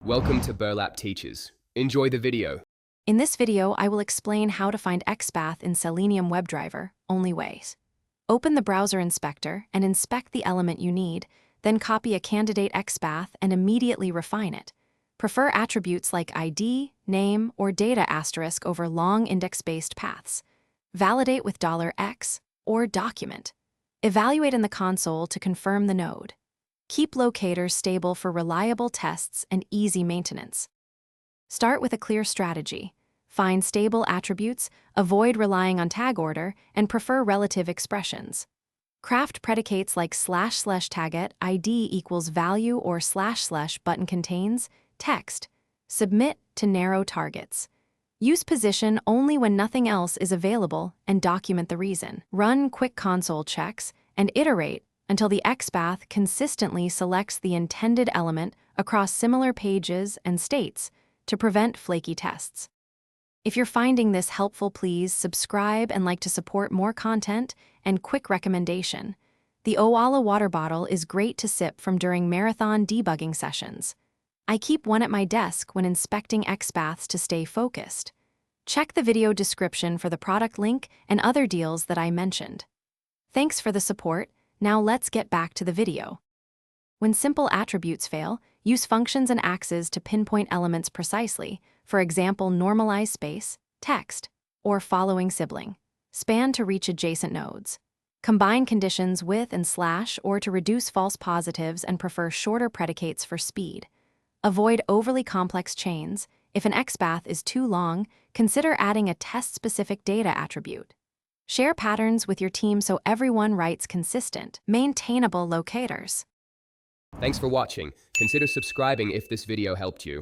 Welcome to Burlap Teachers. Enjoy the video. In this video, I will explain how to find XPath in Selenium Webdriver, only ways. Open the browser inspector and inspect the element you need, then copy a candidate XPath and immediately refine it. Prefer attributes like ID, name, or data asterisk over long index-based paths. Validate with $X or document. Evaluate in the console to confirm the node. Keep locators stable for reliable tests and easy maintenance. Start with a clear strategy. Find stable attributes, avoid relying on tag order, and prefer relative expressions. Craft predicates like //target ID equals value or // button contains text. Submit to narrow targets. Use position only when nothing else is available and document the reason. Run quick console checks and iterate until the XPath consistently selects the intended element across similar pages and states to prevent flaky tests. If you're finding this helpful, please subscribe and like to support more content. And quick recommendation: the Owala water bottle is great to sip from during marathon debugging sessions. I keep one at my desk when inspecting XPaths to stay focused. Check the video description for the product link and other deals that I mentioned. Thanks for the support. Now let's get back to the video. When simple attributes fail, use functions and axes to pinpoint elements precisely, for example, normalize space, text, or following sibling. Span to reach adjacent nodes. Combine conditions with and / or to reduce false positives and prefer shorter predicates for speed. Avoid overly complex chains. If an XPath is too long, consider adding a test-specific data attribute. Share patterns with your team so everyone writes consistent, maintainable locators. Thanks for watching. Consider subscribing if this video helped you.